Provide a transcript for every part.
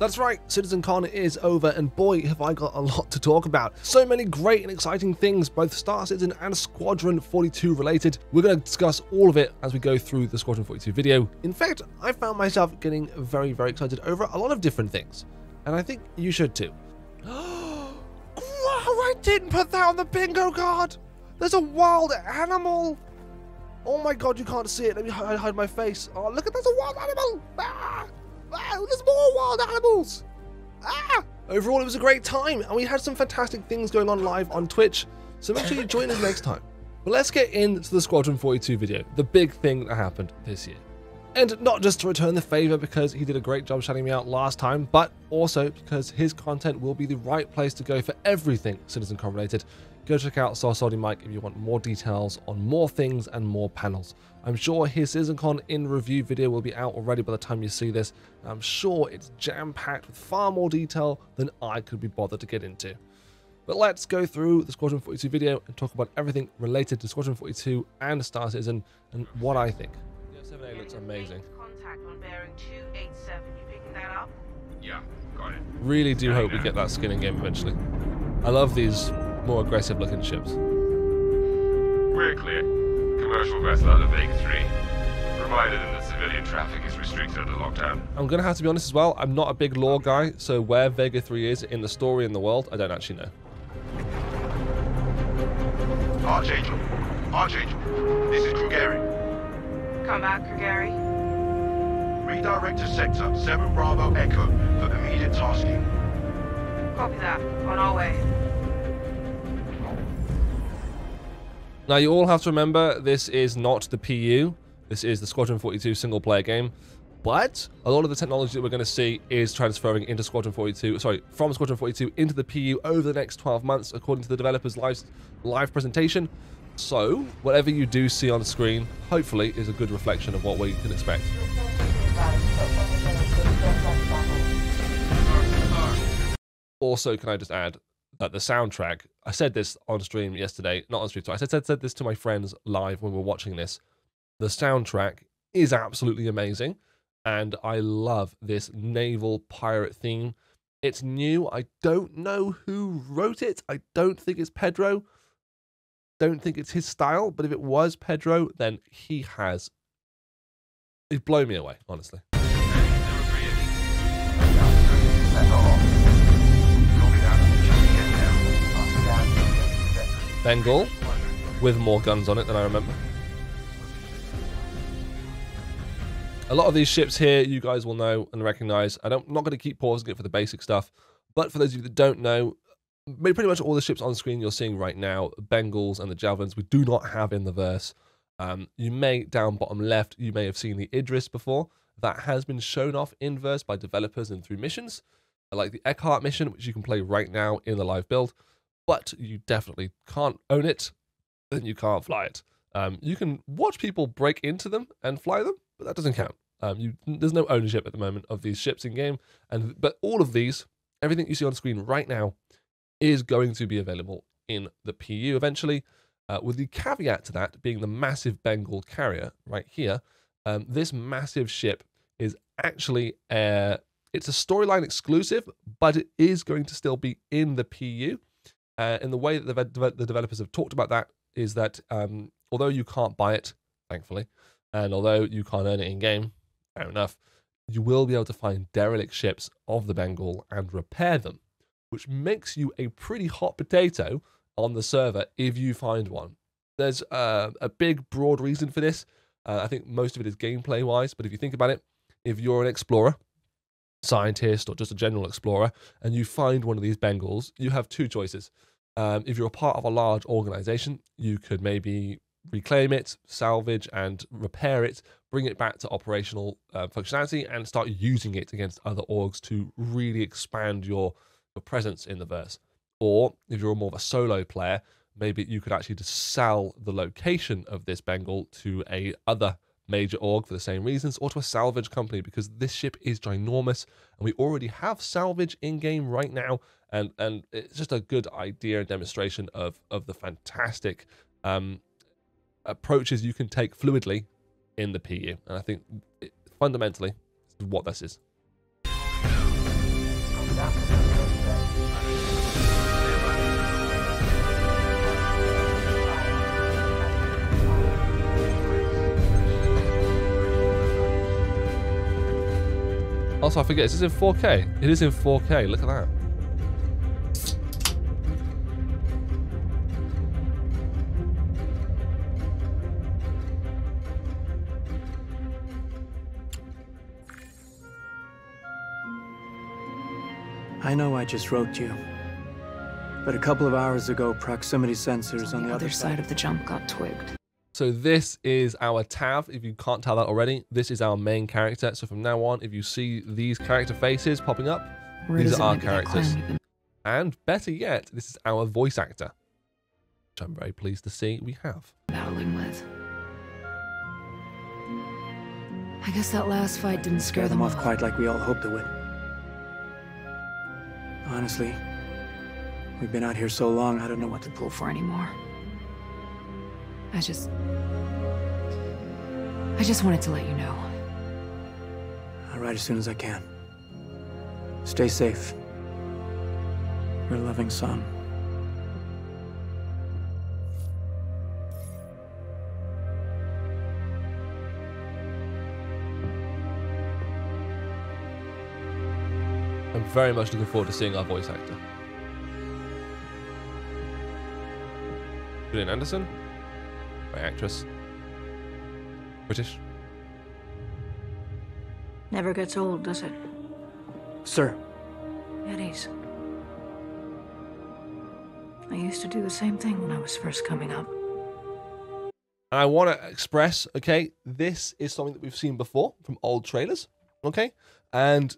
That's right, CitizenCon is over, and boy, have I got a lot to talk about. So many great and exciting things, both StarCitizen and SQ42 related. We're going to discuss all of it as we go through the SQ42 video. In fact, I found myself getting very, very excited over a lot of different things, and I think you should too. Wow, I didn't put that on the bingo card! There's a wild animal! Oh my god, you can't see it. Let me hide my face. Oh, look at, there's a wild animal! Ah! Wow, there's more wild animals! Ah! Overall, it was a great time, and we had some fantastic things going on live on Twitch, so make sure you join us next time. But let's get into the SQ42 video, the big thing that happened this year. And not just to return the favor because he did a great job shouting me out last time, but also because his content will be the right place to go for everything CitizenCon related. Go check out StarCitizen if you want more details on more things and more panels. I'm sure his CitizenCon in review video will be out already by the time you see this. I'm sure it's jam-packed with far more detail than I could be bothered to get into. But let's go through the SQ42 video and talk about everything related to SQ42 and StarCitizen and what I think. The F7A looks amazing. Contact on bearing 287. You picking that up? Yeah, got it. Really do hope we get that skin in game eventually. I love these more aggressive looking ships. We're clear. Commercial vessel out of Vega 3. Provided that civilian traffic is restricted under lockdown. I'm gonna have to be honest as well, I'm not a big lore guy, so where Vega 3 is in the story in the world, I don't actually know. Archangel, this is Krugeri. Come back, Krugeri. Redirect to sector 7 Bravo Echo for immediate tasking. Copy that. On our way. Now you all have to remember, this is not the PU, this is the SQ42 single player game, but a lot of the technology that we're going to see is transferring into from SQ42 into the PU over the next 12 months, according to the developer's live presentation. So, whatever you do see on screen, hopefully is a good reflection of what we can expect. Also, can I just add that the soundtrack, I said this on stream yesterday, not on stream, so I said this to my friends live when we were watching this. The soundtrack is absolutely amazing, and I love this naval pirate theme. It's new. I don't know who wrote it. I don't think it's Pedro. Don't think it's his style, but if it was Pedro, then he has. It's blown me away, honestly. Bengal, with more guns on it than I remember. A lot of these ships here, you guys will know and recognize. I'm not going to keep pausing it for the basic stuff, but for those of you that don't know, pretty much all the ships on screen you're seeing right now, Bengals and the Javelins, we do not have in the verse. You may, down bottom left, you may have seen the Idris before. That has been shown off in verse by developers and through missions, like the Eckhart mission, which you can play right now in the live build. But you definitely can't own it, then you can't fly it. You can watch people break into them and fly them, but that doesn't count. There's no ownership at the moment of these ships in game, but all of these, everything you see on screen right now, is going to be available in the PU eventually, with the caveat to that being the massive Bengal carrier right here. This massive ship is actually it's a storyline exclusive, but it is going to still be in the PU. And the way that the developers have talked about that is that although you can't buy it, thankfully, and although you can't earn it in-game, fair enough, you will be able to find derelict ships of the Bengal and repair them, which makes you a pretty hot potato on the server if you find one. There's a big, broad reason for this. I think most of it is gameplay-wise, but if you think about it, if you're an explorer, scientist, or just a general explorer, and you find one of these Bengals, you have two choices. If you're a part of a large organization, you could maybe reclaim it, salvage and repair it, bring it back to operational functionality, and start using it against other orgs to really expand your presence in the verse. Or if you're more of a solo player, maybe you could actually just sell the location of this Bengal to a other major org for the same reasons, or to a salvage company, because this ship is ginormous and we already have salvage in game right now, and it's just a good idea and demonstration of the fantastic approaches you can take fluidly in the PU. And I think fundamentally this is what this is. Also, I forget, is this in 4K? It is in 4K. Look at that. I know I just wrote you, but a couple of hours ago, proximity sensors on the other side of the jump got twigged. So this is our Tav, if you can't tell that already. This is our main character. So from now on, if you see these character faces popping up, these are our characters. And better yet, this is our voice actor, which I'm very pleased to see we have. Battling with. I guess that last fight didn't scare them off quite like we all hoped it would. Honestly, we've been out here so long, I don't know what to pull for anymore. I just wanted to let you know. I'll write as soon as I can. Stay safe. Your loving son. I'm very much looking forward to seeing our voice actor. Julian Anderson, my actress. British. Never gets old, does it? Sir. Eddies. I used to do the same thing when I was first coming up. I want to express, okay, this is something that we've seen before from old trailers, okay? And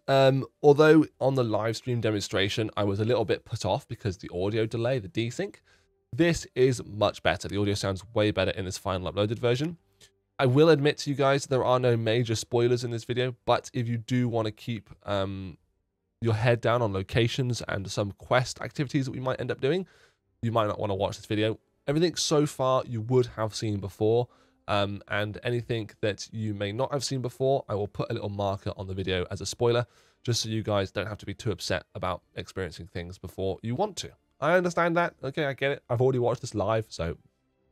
although on the live stream demonstration, I was a little bit put off because the audio delay, the desync, this is much better. The audio sounds way better in this final uploaded version. I will admit to you guys, there are no major spoilers in this video, but if you do want to keep your head down on locations and some quest activities that we might end up doing, you might not want to watch this video. Everything so far you would have seen before, and anything that you may not have seen before, I will put a little marker on the video as a spoiler, just so you guys don't have to be too upset about experiencing things before you want to. I understand that. Okay, I get it. I've already watched this live, so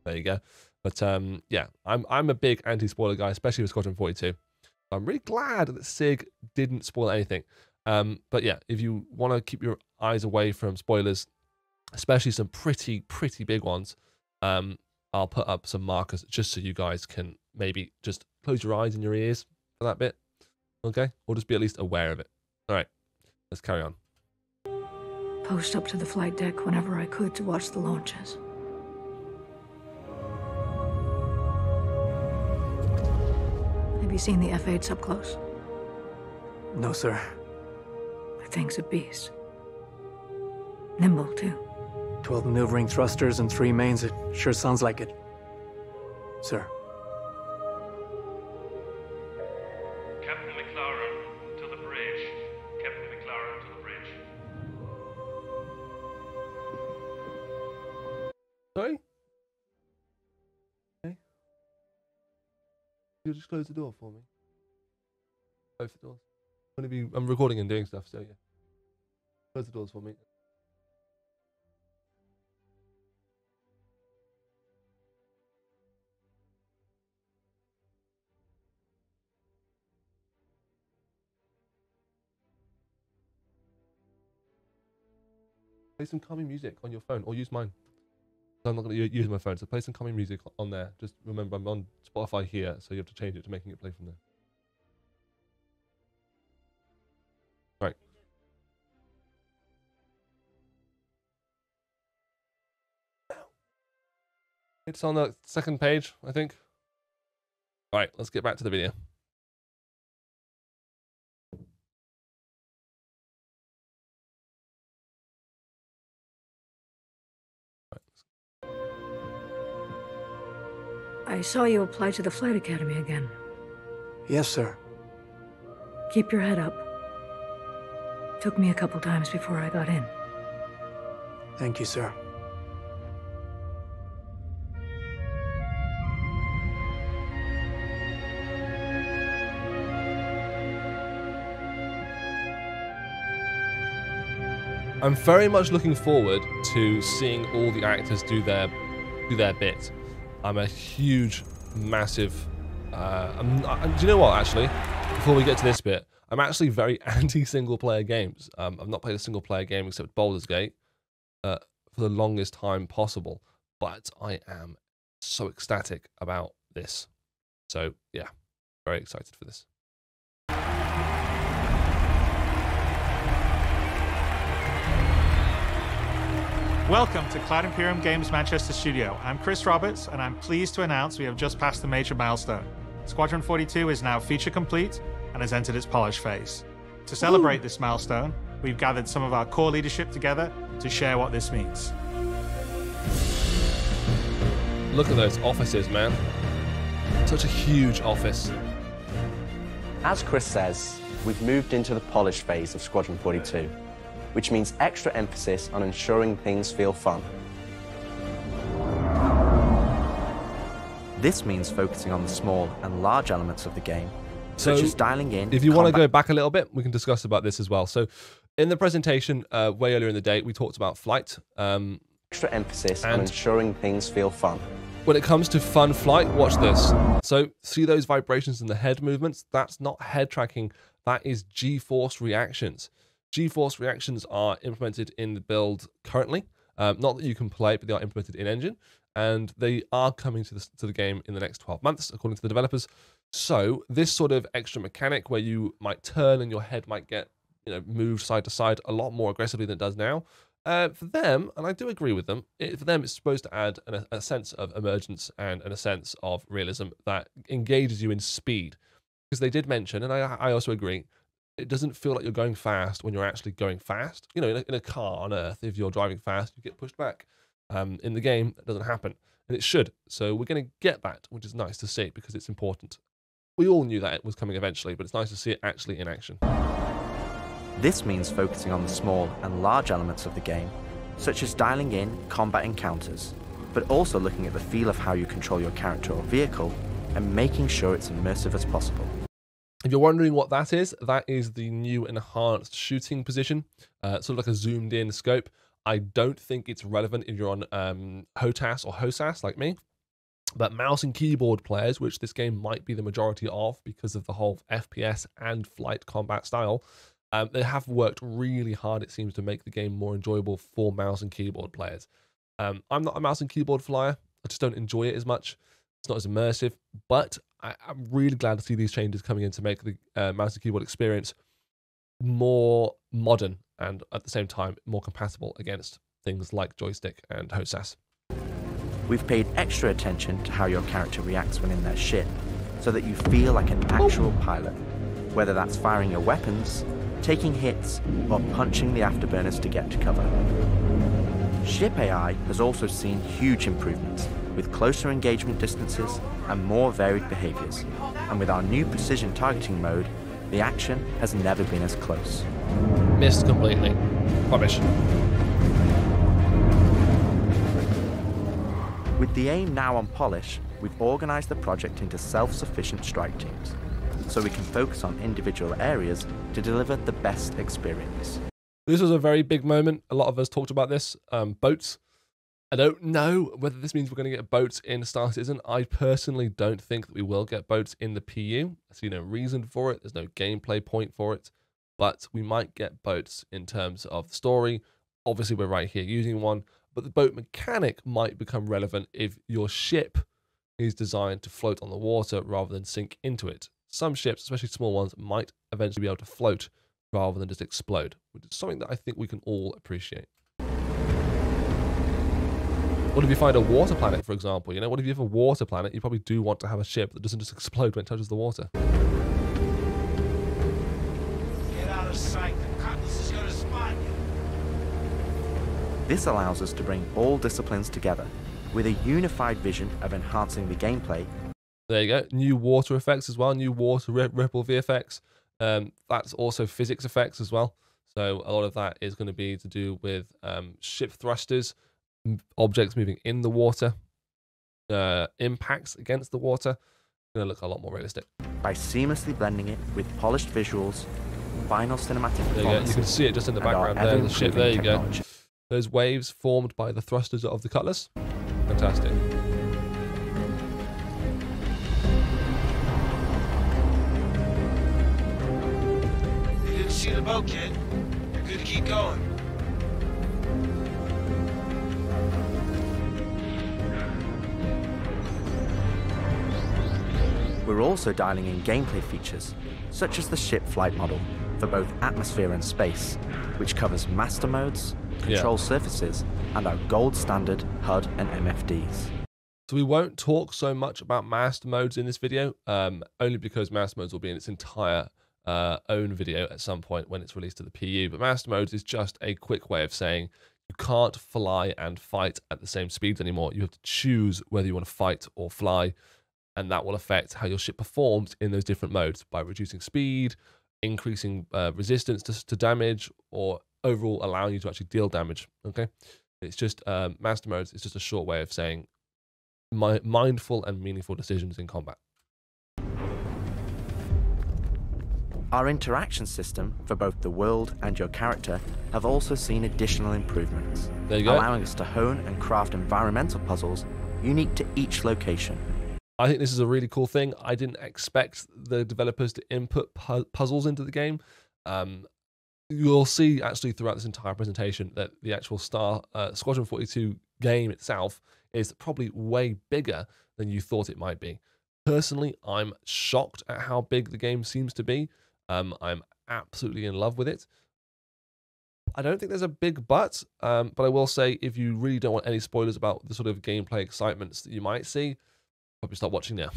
there you go. But yeah, I'm a big anti-spoiler guy, especially with Squadron 42. I'm really glad that SIG didn't spoil anything. But yeah, if you want to keep your eyes away from spoilers, especially some pretty big ones, I'll put up some markers just so you guys can maybe just close your eyes and your ears for that bit. Okay? Or just be at least aware of it. All right, let's carry on. Post up to the flight deck whenever I could to watch the launches. Have you seen the F-8s up close? No, sir. The thing's a beast. Nimble, too. 12 maneuvering thrusters and 3 mains. It sure sounds like it. Sir. Captain McLaren, to the bridge. Captain McLaren, to the bridge. Sorry? Okay. You just close the door for me. Both the doors. I'm recording and doing stuff, so yeah. Close the doors for me. Play some calming music on your phone, or use mine. I'm not going to use my phone, so play some calming music on there. Just remember, I'm on Spotify here, so you have to change it to making it play from there. Right. It's on the second page, I think. All right, let's get back to the video. I saw you apply to the Flight Academy again. Yes, sir. Keep your head up. Took me a couple times before I got in. Thank you, sir. I'm very much looking forward to seeing all the actors do their bit. I'm a huge, massive... do you know what, actually? Before we get to this bit, I'm actually very anti-single-player games. I've not played a single-player game except Baldur's Gate for the longest time possible, but I am so ecstatic about this. So yeah, very excited for this. Welcome to Cloud Imperium Games Manchester Studio. I'm Chris Roberts, and I'm pleased to announce we have just passed a major milestone. Squadron 42 is now feature complete and has entered its polish phase. To celebrate this milestone, we've gathered some of our core leadership together to share what this means. Look at those offices, man. Such a huge office. As Chris says, we've moved into the polish phase of Squadron 42, which means extra emphasis on ensuring things feel fun. This means focusing on the small and large elements of the game, such as dialing in. If you want to go back a little bit, we can discuss about this as well. So in the presentation way earlier in the day, we talked about flight. Extra emphasis on ensuring things feel fun. When it comes to fun flight, watch this. So see those vibrations in the head movements? That's not head tracking. That is G-force reactions. G-force reactions are implemented in the build currently. Not that you can play, but they are implemented in engine, and they are coming to the game in the next 12 months, according to the developers. So this sort of extra mechanic where you might turn and your head might get, moved side to side a lot more aggressively than it does now. For them, and I do agree with them, for them it's supposed to add a sense of emergence and a sense of realism that engages you in speed. Because they did mention, and I also agree, it doesn't feel like you're going fast when you're actually going fast. In a car on Earth, if you're driving fast, you get pushed back. In the game, that doesn't happen, and it should. So we're going to get that, which is nice to see because it's important. We all knew that it was coming eventually, but it's nice to see it actually in action. This means focusing on the small and large elements of the game, such as dialing in combat encounters, but also looking at the feel of how you control your character or vehicle and making sure it's immersive as possible. If you're wondering what that is the new enhanced shooting position, sort of like a zoomed in scope. I don't think it's relevant if you're on HOTAS or HOSAS like me, but mouse and keyboard players, which this game might be the majority of because of the whole FPS and flight combat style, they have worked really hard, it seems, to make the game more enjoyable for mouse and keyboard players. I'm not a mouse and keyboard flyer. I just don't enjoy it as much. It's not as immersive, but I'm really glad to see these changes coming in to make the mouse and keyboard experience more modern and at the same time more compatible against things like joystick and HOSAS. We've paid extra attention to how your character reacts when in their ship, so that you feel like an actual pilot, whether that's firing your weapons, taking hits, or punching the afterburners to get to cover. Ship AI has also seen huge improvements, with closer engagement distances and more varied behaviors. And with our new precision targeting mode, the action has never been as close. Missed completely. Rubbish. With the aim now on polish, we've organised the project into self-sufficient strike teams, so we can focus on individual areas to deliver the best experience. This was a very big moment. A lot of us talked about this. Boats. I don't know whether this means we're going to get boats in StarCitizen. I personally don't think that we will get boats in the PU. I see no reason for it. There's no gameplay point for it. But we might get boats in terms of the story. Obviously, we're right here using one. But the boat mechanic might become relevant if your ship is designed to float on the water rather than sink into it. Some ships, especially small ones, might eventually be able to float rather than just explode, which is something that I think we can all appreciate. What if you find a water planet, for example? What if you have a water planet? You probably do want to have a ship that doesn't just explode when it touches the water. Get out of sight. The Cutlass is going to spot you. This allows us to bring all disciplines together, with a unified vision of enhancing the gameplay. There you go. New water effects as well. New water ripple VFX. That's also physics effects as well. So a lot of that is going to be to do with ship thrusters, objects moving in the water, impacts against the water. It's going to look a lot more realistic. By seamlessly blending it with polished visuals, final cinematic there you go. You can see it just in the background there, the ship. There you go. Those waves formed by the thrusters of the Cutlass. Fantastic. see the boat, kid. You're good to keep going. We're also dialing in gameplay features, such as the ship flight model, for both atmosphere and space, which covers master modes, control surfaces, and our gold standard HUD and MFDs. So we won't talk so much about master modes in this video, only because master modes will be in its entire own video at some point when it's released to the PU. But master modes is just a quick way of saying you can't fly and fight at the same speeds anymore. You have to choose whether you want to fight or fly, and that will affect how your ship performs in those different modes by reducing speed, increasing resistance to damage, or overall allowing you to actually deal damage. Okay, it's just master modes. It's just a short way of saying mindful and meaningful decisions in combat. Our interaction system for both the world and your character have also seen additional improvements, There you go. allowing us to hone and craft environmental puzzles unique to each location. I think this is a really cool thing. I didn't expect the developers to input puzzles into the game. You'll see actually throughout this entire presentation that the actual Squadron 42 game itself is probably way bigger than you thought it might be. Personally, I'm shocked at how big the game seems to be. I'm absolutely in love with it. I don't think there's a big but I will say if you really don't want any spoilers about the sort of gameplay excitements that you might see, probably stop watching now.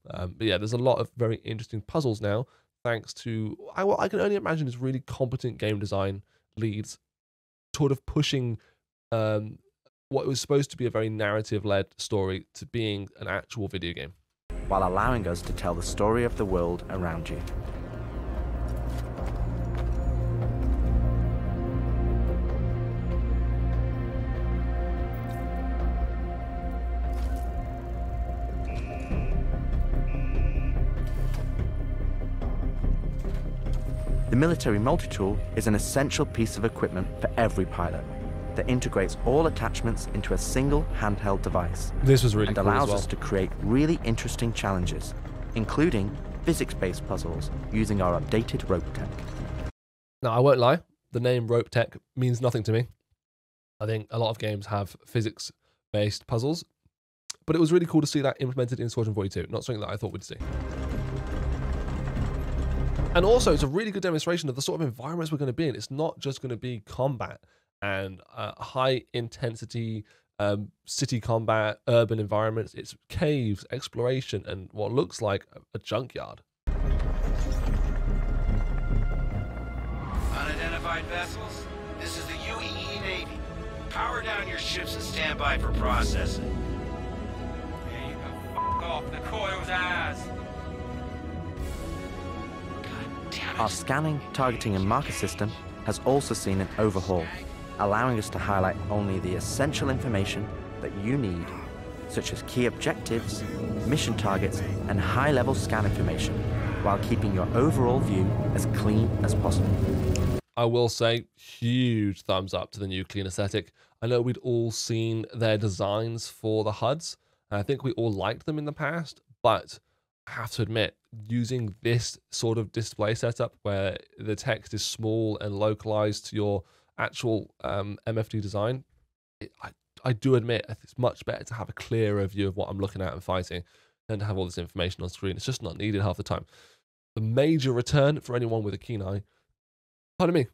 But yeah, there's a lot of very interesting puzzles now, thanks to what I can only imagine is really competent game design leads, sort of pushing what was supposed to be a very narrative-led story to being an actual video game, while allowing us to tell the story of the world around you. The military multi-tool is an essential piece of equipment for every pilot that integrates all attachments into a single handheld device. This was really and cool allows as well. us to create really interesting challenges, including physics-based puzzles using our updated rope tech. Now, I won't lie, the name rope tech means nothing to me. I think a lot of games have physics-based puzzles, but it was really cool to see that implemented in Squadron 42, not something that I thought we'd see. And also, it's a really good demonstration of the sort of environments we're going to be in. It's not just going to be combat and high-intensity city combat, urban environments. It's caves, exploration, and what looks like a junkyard. Unidentified vessels, this is the UEE Navy. Power down your ships and stand by for processing. There you go. F*** off. The coil's ass. Our scanning, targeting, and marker system has also seen an overhaul, allowing us to highlight only the essential information that you need, such as key objectives, mission targets, and high-level scan information, while keeping your overall view as clean as possible. I will say, huge thumbs up to the new clean aesthetic. I know we'd all seen their designs for the HUDs, and I think we all liked them in the past, but I have to admit, using this sort of display setup where the text is small and localized to your actual MFD design, I do admit it's much better to have a clearer view of what I'm looking at and fighting than to have all this information on screen. It's just not needed half the time. The major return for anyone with a keen eye, pardon me,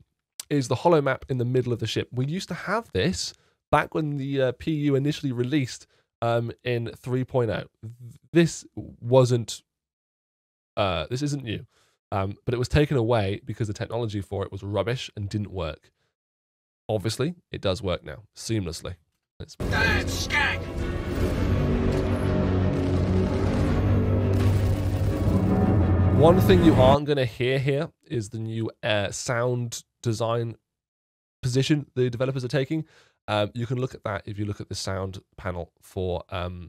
is the holo map in the middle of the ship. We used to have this back when the PU initially released in 3.0. This isn't new, but it was taken away because the technology for it was rubbish and didn't work. Obviously, it does work now, seamlessly. One thing you aren't going to hear here is the new sound design position the developers are taking. You can look at that if you look at the sound panel for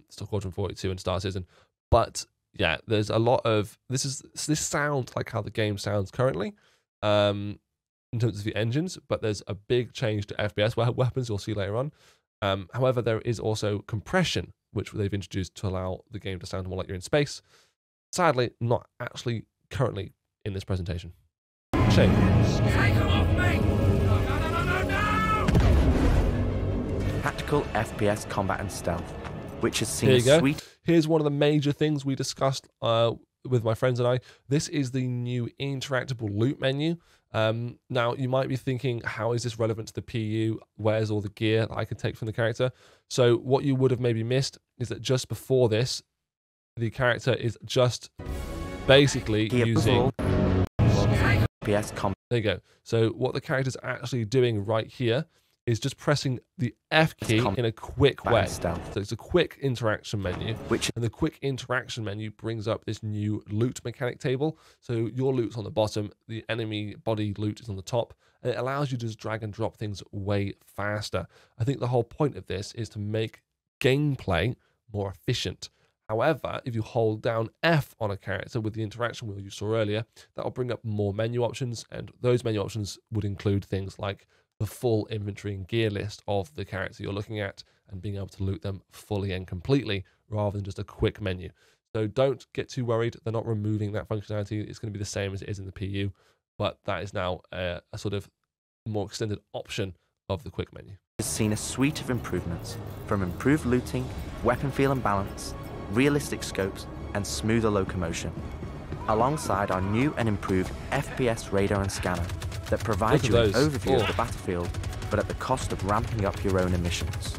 Squadron 42 and StarCitizen. But yeah, there's a lot of this sounds like how the game sounds currently in terms of the engines, but there's a big change to FPS weapons you'll see later on. However, there is also compression, which they've introduced to allow the game to sound more like you're in space. Sadly, not actually currently in this presentation. Shame. Take him off me! No! Tactical FPS combat and stealth, which has seen Here a you go. sweet... Here's one of the major things we discussed with my friends and I. This is the new interactable loot menu. Now, you might be thinking, how is this relevant to the PU? Where's all the gear that I can take from the character? So what you would have maybe missed is that just before this, the character is just basically using... FPS combat. There you go. So what the character's actually doing right here is just pressing the F key in a quick way. So it's a quick interaction menu, and the quick interaction menu brings up this new loot mechanic table. So your loot's on the bottom, the enemy body loot is on the top, and it allows you to just drag and drop things way faster. I think the whole point of this is to make gameplay more efficient. However, if you hold down F on a character with the interaction wheel you saw earlier, that will bring up more menu options, and those menu options would include things like the full inventory and gear list of the character you're looking at and being able to loot them fully and completely rather than just a quick menu. So don't get too worried. They're not removing that functionality. It's going to be the same as it is in the PU, but that is now a sort of more extended option of the quick menu. Has seen a suite of improvements, from improved looting, weapon feel and balance, realistic scopes, and smoother locomotion, alongside our new and improved FPS radar and scanner that provide you an overview of the battlefield, but at the cost of ramping up your own emissions.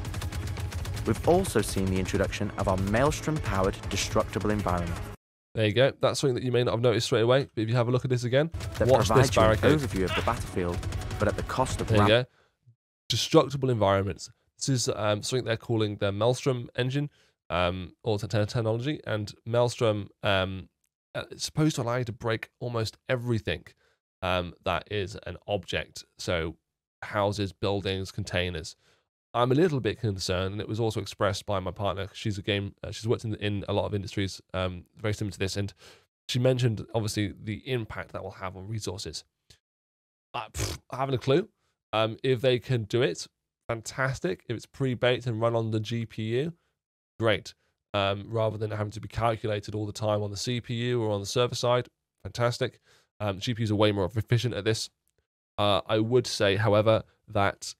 We've also seen the introduction of our Maelstrom-powered destructible environment. There you go. That's something that you may not have noticed straight away, but if you have a look at this again, that watch this barricade. An overview of the battlefield, but at the cost of... There you go. Destructible environments. This is something they're calling their Maelstrom engine, or technology, and Maelstrom it's supposed to allow you to break almost everything that is an object. So houses, buildings, containers. I'm a little bit concerned, and it was also expressed by my partner. She's she's worked in a lot of industries very similar to this, and she mentioned obviously the impact that will have on resources. I haven't a clue. If they can do it, fantastic. If it's pre-baked and run on the GPU, great. Rather than having to be calculated all the time on the CPU or on the server side, fantastic. GPUs are way more efficient at this. I would say, however, that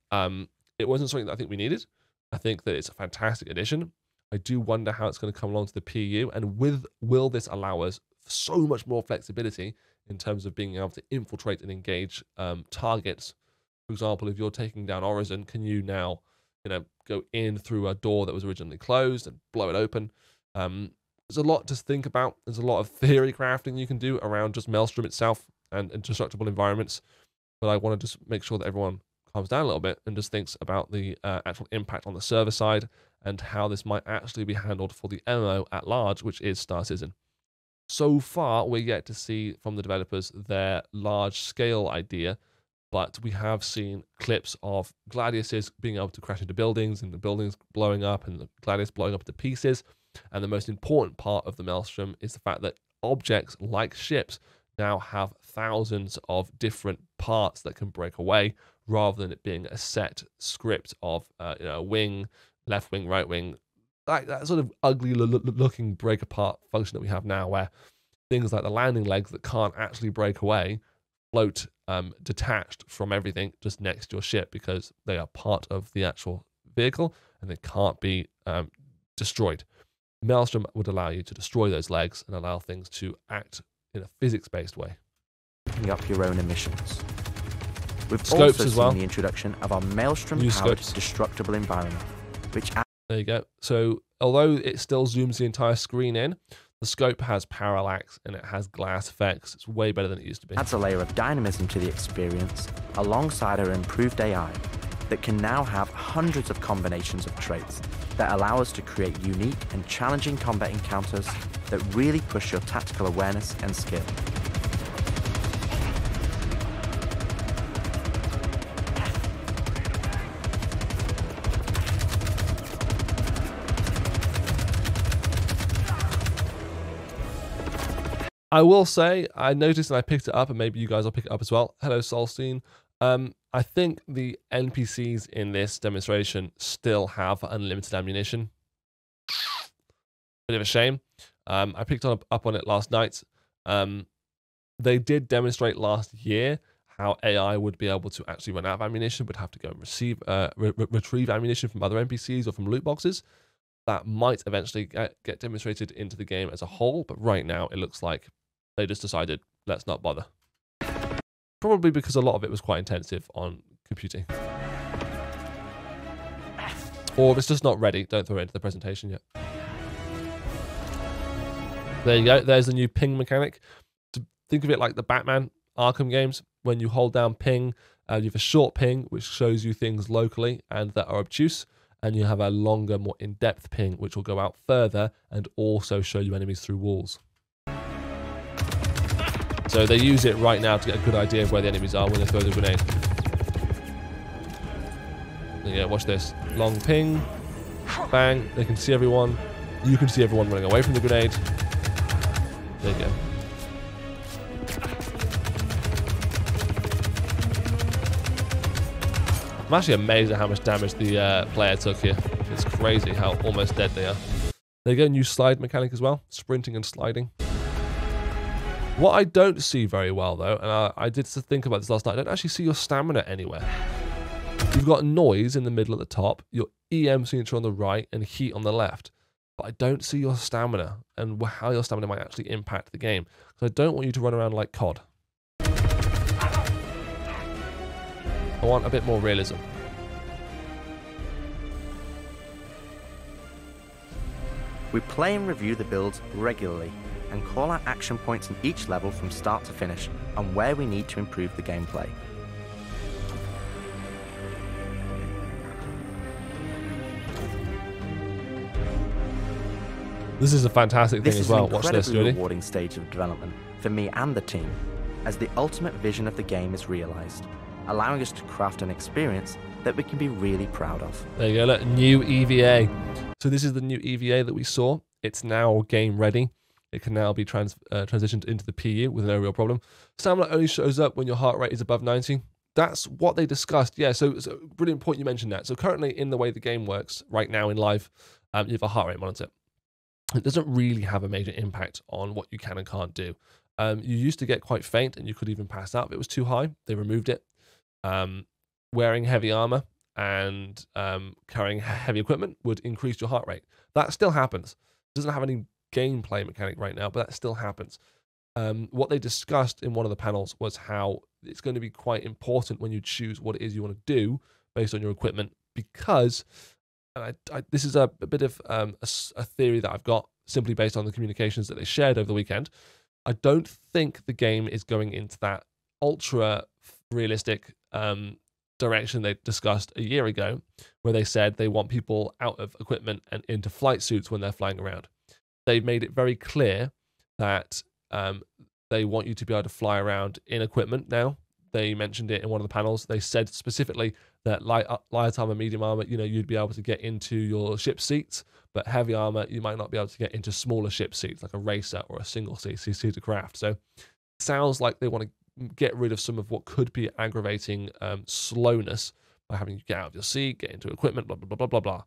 it wasn't something that I think we needed. I think that it's a fantastic addition. I do wonder how it's going to come along to the PU, and will this allow us so much more flexibility in terms of being able to infiltrate and engage targets. For example, if you're taking down Horizon, can you now, go in through a door that was originally closed and blow it open? There's a lot to think about. There's a lot of theory crafting you can do around just Maelstrom itself and destructible environments. But I want to just make sure that everyone calms down a little bit and just thinks about the actual impact on the server side and how this might actually be handled for the MMO at large, which is StarCitizen. So far, we're yet to see from the developers their large-scale idea, but we have seen clips of Gladiuses being able to crash into buildings and the buildings blowing up and the Gladius blowing up into pieces. And the most important part of the Maelstrom is the fact that objects like ships now have thousands of different parts that can break away, rather than it being a set script of wing, left wing, right wing, like that sort of ugly looking break apart function that we have now, where things like the landing legs that can't actually break away float detached from everything just next to your ship because they are part of the actual vehicle and they can't be destroyed. Maelstrom would allow you to destroy those legs and allow things to act in a physics-based way. Picking up your own emissions. We've Scopes also as well. seen the introduction of our Maelstrom-powered destructible environment, which... There you go. So although it still zooms the entire screen in, the scope has parallax and it has glass effects. It's way better than it used to be. Adds a layer of dynamism to the experience, alongside our improved AI, that can now have hundreds of combinations of traits that allow us to create unique and challenging combat encounters that really push your tactical awareness and skill. I will say, I noticed and I picked it up, and maybe you guys will pick it up as well. Hello, Solstein. I think the NPCs in this demonstration still have unlimited ammunition. Bit of a shame. I picked up on it last night. They did demonstrate last year how AI would be able to actually run out of ammunition, would have to go and retrieve ammunition from other NPCs or from loot boxes. That might eventually get demonstrated into the game as a whole, but right now it looks like they just decided, let's not bother. Probably because a lot of it was quite intensive on computing. Or if it's just not ready, don't throw it into the presentation yet. There you go. There's the new ping mechanic. Think of it like the Batman Arkham games. When you hold down ping, you have a short ping, which shows you things locally and that are obtuse. And you have a longer, more in-depth ping, which will go out further and also show you enemies through walls. So they use it right now to get a good idea of where the enemies are when they throw the grenade. Yeah, watch this. Long ping. Bang. They can see everyone. You can see everyone running away from the grenade. There you go. I'm actually amazed at how much damage the player took here. It's crazy how almost dead they are. There you go, new slide mechanic as well. Sprinting and sliding. What I don't see very well though, and I did think about this last night, I don't actually see your stamina anywhere. You've got noise in the middle at the top, your EM signature on the right, and heat on the left. But I don't see your stamina and how your stamina might actually impact the game. So I don't want you to run around like COD. I want a bit more realism. We play and review the builds regularly and call out action points in each level from start to finish and where we need to improve the gameplay. This is a fantastic thing as well. Watch this, This is an Judy. incredibly rewarding stage of development for me and the team, as the ultimate vision of the game is realized, allowing us to craft an experience that we can be really proud of. There you go, look, new EVA. So this is the new EVA that we saw. It's now game ready. It can now be transitioned into the PU with no real problem. Stamina only shows up when your heart rate is above 90. That's what they discussed. Yeah, so brilliant point you mentioned that. So currently in the way the game works right now in live, you have a heart rate monitor. It doesn't really have a major impact on what you can and can't do. You used to get quite faint and you could even pass out if it was too high. They removed it. Wearing heavy armor and carrying heavy equipment would increase your heart rate. That still happens. It doesn't have any gameplay mechanic right now, but that still happens. What they discussed in one of the panels was how it's going to be quite important when you choose what it is you want to do based on your equipment, because this is a bit of a theory that I've got simply based on the communications that they shared over the weekend. I don't think the game is going into that ultra realistic direction they discussed a year ago, where they said they want people out of equipment and into flight suits when they're flying around. They've made it very clear that they want you to be able to fly around in equipment now. They mentioned it in one of the panels. They said specifically that light armor, medium armor, you'd be able to get into your ship seats, but heavy armor, you might not be able to get into smaller ship seats like a racer or a single seater craft. So it sounds like they want to get rid of some of what could be aggravating slowness by having you get out of your seat, get into equipment, blah, blah, blah, blah, blah.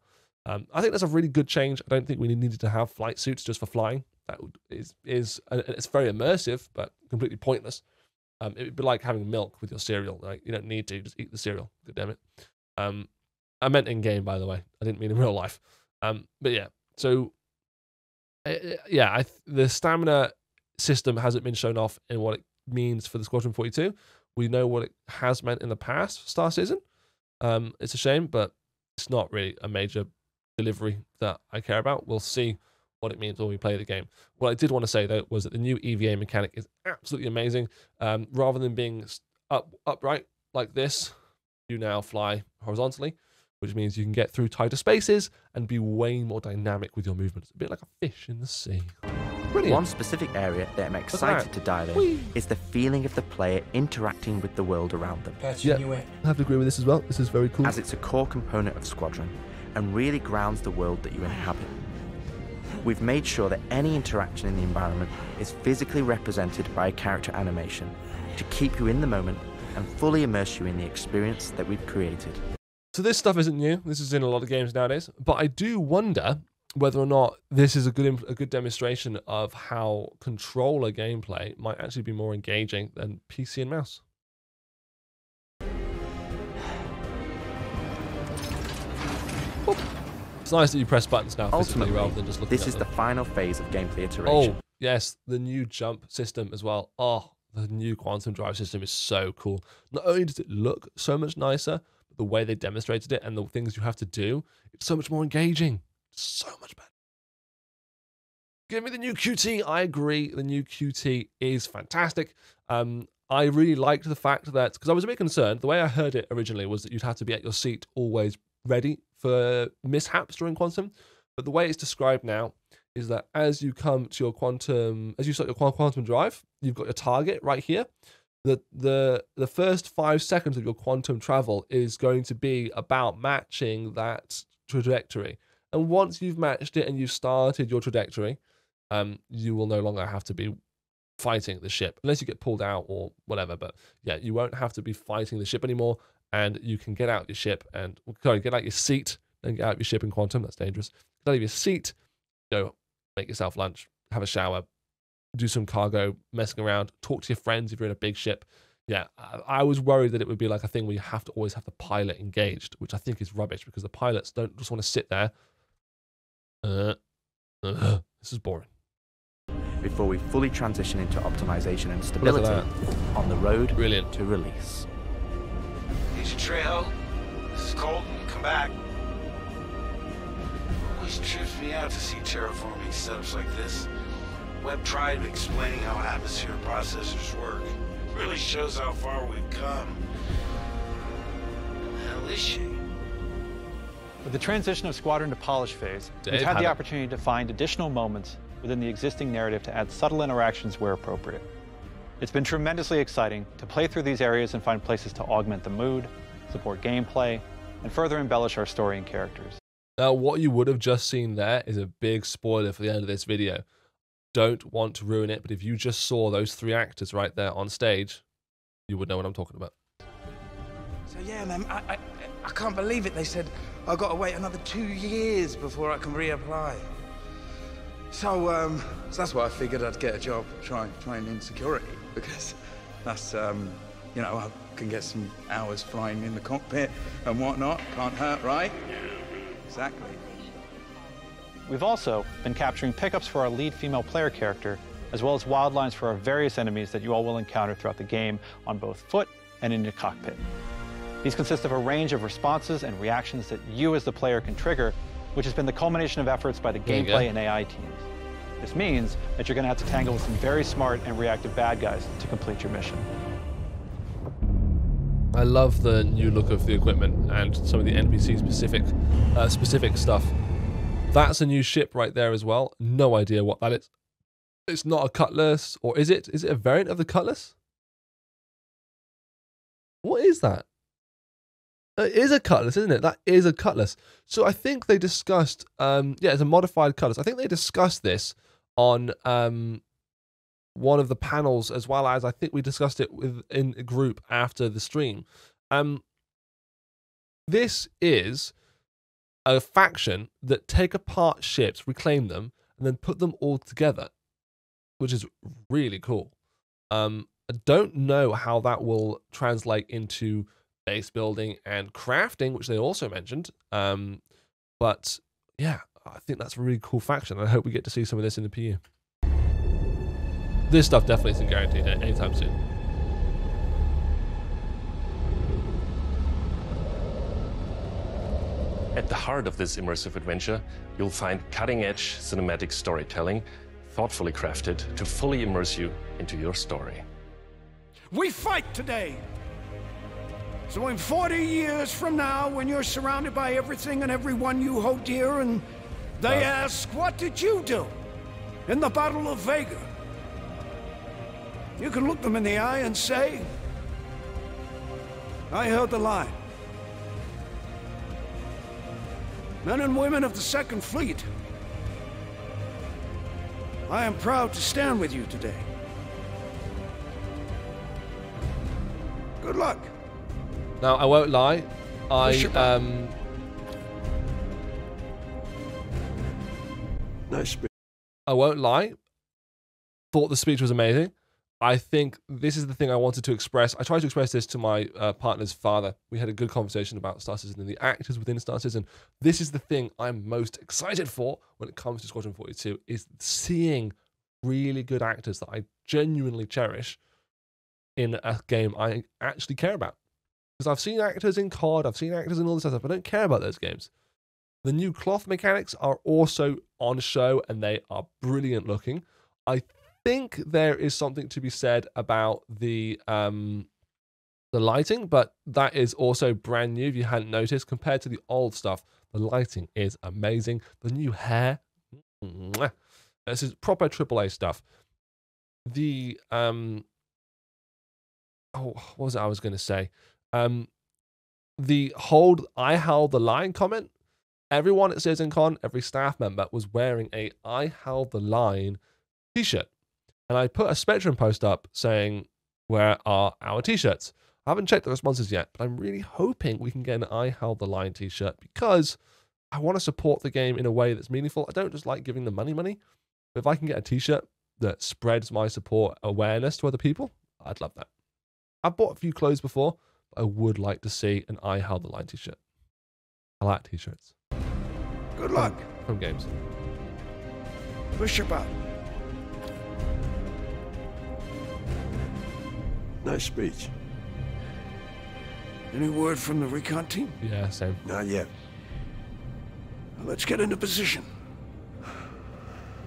I think that's a really good change. I don't think we needed to have flight suits just for flying. That is it's very immersive, but completely pointless. It would be like having milk with your cereal. Like, you don't need to, just eat the cereal. God damn it. I meant in game, by the way. I didn't mean in real life. But yeah, so yeah, the stamina system hasn't been shown off in what it means for the Squadron 42. We know what it has meant in the past for StarCitizen. It's a shame, but it's not really a major delivery that I care about. We'll see what it means when we play the game. What I did want to say though was that the new EVA mechanic is absolutely amazing. Rather than being upright like this, you now fly horizontally, which means you can get through tighter spaces and be way more dynamic with your movements. A bit like a fish in the sea. Brilliant. One specific area that I'm excited to dive in is the feeling of the player interacting with the world around them. Yeah, I have to agree with this as well. This is very cool. As it's a core component of Squadron and really grounds the world that you inhabit. We've made sure that any interaction in the environment is physically represented by a character animation to keep you in the moment and fully immerse you in the experience that we've created. So this stuff isn't new. This is in a lot of games nowadays. But I do wonder whether or not this is a good demonstration of how controller gameplay might actually be more engaging than PC and mouse. Boop. It's nice that you press buttons now physically rather than just looking at them. This is the final phase of gameplay iteration. Oh, yes, the new jump system as well. Oh, the new quantum drive system is so cool. Not only does it look so much nicer, but the way they demonstrated it and the things you have to do, it's so much more engaging. So much better. Give me the new QT. I agree. The new QT is fantastic. I really liked the fact that, because I was a bit concerned, the way I heard it originally was that you'd have to be at your seat always ready for mishaps during quantum. But the way it's described now is that as you come to your quantum, as you start your quantum drive, you've got your target right here. The first 5 seconds of your quantum travel is going to be about matching that trajectory. And once you've matched it and you've started your trajectory, you will no longer have to be fighting the ship, unless you get pulled out or whatever. But yeah, you won't have to be fighting the ship anymore, and you can get out your ship and, sorry, get out your seat and get out your ship in quantum. That's dangerous. Get out of your seat, go make yourself lunch, have a shower, do some cargo, messing around, talk to your friends if you're in a big ship. Yeah, I was worried that it would be like a thing where you have to always have the pilot engaged, which I think is rubbish because the pilots don't just want to sit there. This is boring. Before we fully transition into optimization and stability on the road Brilliant. To release. Agent Trejo, this is Colton. Come back. Always trips me out to see terraforming setups like this. Webb tried explaining how atmosphere processors work. Really shows how far we've come. What the hell is she? With the transition of Squadron to polish phase, we've had the opportunity to find additional moments within the existing narrative to add subtle interactions where appropriate. It's been tremendously exciting to play through these areas and find places to augment the mood, support gameplay, and further embellish our story and characters. Now, what you would have just seen there is a big spoiler for the end of this video. Don't want to ruin it, but if you just saw those 3 actors right there on stage, you would know what I'm talking about. So yeah, man, I can't believe it. They said I've got to wait another 2 years before I can reapply. So that's why I figured I'd get a job trying in security, because that's, you know, I can get some hours flying in the cockpit and whatnot. Can't hurt, right? Exactly. We've also been capturing pickups for our lead female player character, as well as wildlines for our various enemies that you all will encounter throughout the game on both foot and in your cockpit. These consist of a range of responses and reactions that you as the player can trigger, which has been the culmination of efforts by the gameplay and AI teams. This means that you're going to have to tangle with some very smart and reactive bad guys to complete your mission. I love the new look of the equipment and some of the NPC specific stuff. That's a new ship right there as well. No idea what that is. It's not a Cutlass, or is it? Is it a variant of the Cutlass? What is that? It is a Cutlass, isn't it? That is a Cutlass. So I think they discussed, yeah, it's a modified Cutlass. I think they discussed this on one of the panels, as well as I think we discussed it in a group after the stream. This is a faction that take apart ships, reclaim them, and then put them all together, which is really cool. I don't know how that will translate into base building and crafting, which they also mentioned. But yeah, I think that's a really cool faction. I hope we get to see some of this in the PU. This stuff definitely isn't guaranteed anytime soon. At the heart of this immersive adventure, you'll find cutting-edge cinematic storytelling, thoughtfully crafted to fully immerse you into your story. We fight today! So in 40 years from now, when you're surrounded by everything and everyone you hold dear, and they ask, what did you do in the Battle of Vega? You can look them in the eye and say, I held the line. Men and women of the Second Fleet, I am proud to stand with you today. Good luck. Now, I won't lie, Nice speech. I won't lie. Thought the speech was amazing. I think this is the thing I wanted to express. I tried to express this to my partner's father. We had a good conversation about StarCitizen and the actors within StarCitizen. This is the thing I'm most excited for when it comes to Squadron 42, is seeing really good actors that I genuinely cherish in a game I actually care about. Because I've seen actors in COD, I've seen actors in all this stuff, I don't care about those games. The new cloth mechanics are also on show, and they are brilliant looking. I think there is something to be said about the lighting, but that is also brand new if you hadn't noticed. Compared to the old stuff, the lighting is amazing. The new hair, this is proper AAA stuff. The what was it I was going to say? The I held the line comment. Everyone at CitizenCon, every staff member was wearing a I held the line t-shirt. And I put a Spectrum post up saying, where are our t-shirts? I haven't checked the responses yet, but I'm really hoping we can get an I held the line t-shirt, because I want to support the game in a way that's meaningful. I don't just like giving the money. But if I can get a t-shirt that spreads my support awareness to other people, I'd love that. I've bought a few clothes before, but I would like to see an I held the line t-shirt. I like t-shirts. Good luck. From games. Push your button. Nice speech. Any word from the recon team? Yeah, same. Not yet. Well, let's get into position.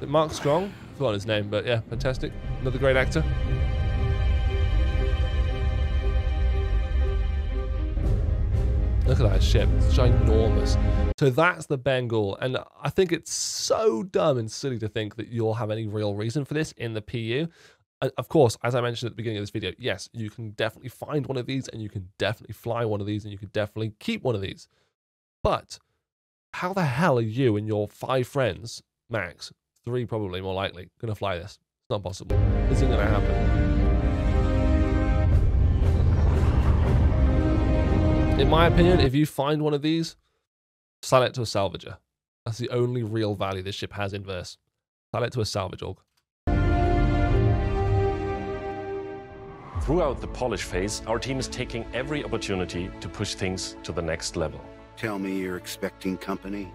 Mark Strong? I forgot his name, but yeah, fantastic. Another great actor. Look at that ship. It's ginormous. So that's the Bengal. And I think it's so dumb and silly to think that you'll have any real reason for this in the PU. Of course, as I mentioned at the beginning of this video, yes, you can definitely find one of these, and you can definitely fly one of these, and you can definitely keep one of these. But how the hell are you and your 5 friends, max, 3 probably more likely, going to fly this? It's not possible. This isn't going to happen. In my opinion, if you find one of these, sell it to a salvager. That's the only real value this ship has in verse. Sell it to a salvage org. Throughout the polish phase, our team is taking every opportunity to push things to the next level. Tell me you're expecting company?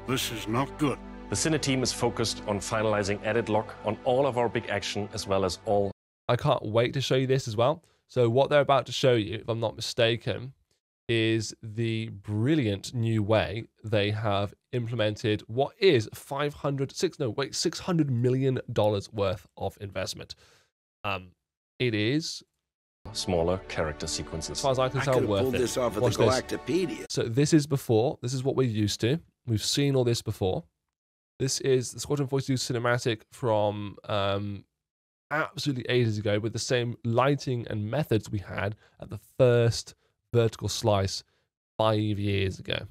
This is not good. The Cine team is focused on finalizing edit lock on all of our big action, as well as all... I can't wait to show you this as well. So what they're about to show you, if I'm not mistaken, is the brilliant new way they have implemented what is $600 million worth of investment. It is smaller character sequences. As far as I can tell, worth it. This off of the Galactopedia. So this is before. This is what we're used to. We've seen all this before. This is the Squadron 42 cinematic from absolutely ages ago, with the same lighting and methods we had at the first vertical slice 5 years ago.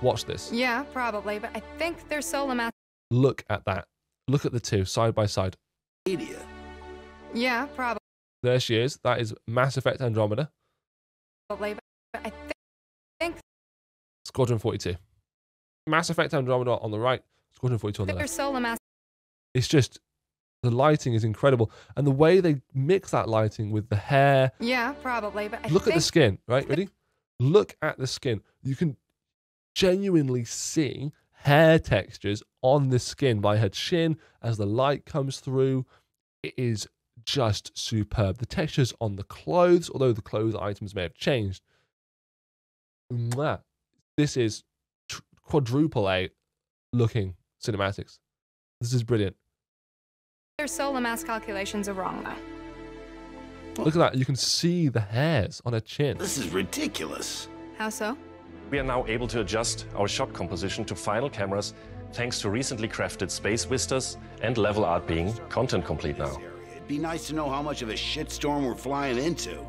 Watch this. Yeah, probably, but I think they're solar mass. Look at that. Look at the two side by side. Yeah, probably. There she is. That is Mass Effect Andromeda. Probably, but I think Squadron 42. Mass Effect Andromeda on the right, Squadron 42 on the they're left. solar mass. It's just, the lighting is incredible. And the way they mix that lighting with the hair. Yeah, probably, but Look at the skin, right? Ready? Look at the skin. You can genuinely see hair textures on the skin by her chin as the light comes through. It is just superb. The textures on the clothes, although the clothes items may have changed. This is quadruple A looking cinematics. This is brilliant. Their solar mass calculations are wrong, though. Look at that. You can see the hairs on her chin. This is ridiculous. How so? We are now able to adjust our shot composition to final cameras, thanks to recently crafted space vistas and level art being content complete now. It'd be nice to know how much of a shitstorm we're flying into.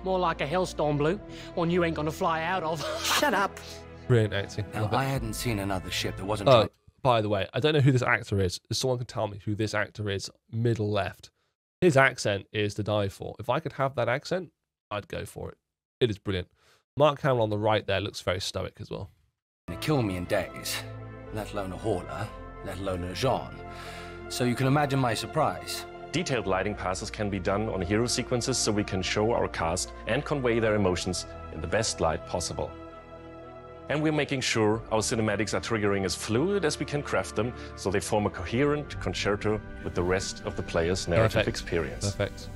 More like a hellstorm, Blue. One you ain't gonna fly out of. Shut up. Brilliant acting. Now, I hadn't seen another ship that wasn't... By the way, I don't know who this actor is. If someone can tell me who this actor is, middle left. His accent is to die for. If I could have that accent, I'd go for it. It is brilliant. Mark Hamill on the right there looks very stoic as well. ...to kill me in days, let alone a hauler, let alone a Jean. So you can imagine my surprise. Detailed lighting passes can be done on hero sequences so we can show our cast and convey their emotions in the best light possible. And we're making sure our cinematics are triggering as fluid as we can craft them so they form a coherent concerto with the rest of the player's narrative experience. Perfect.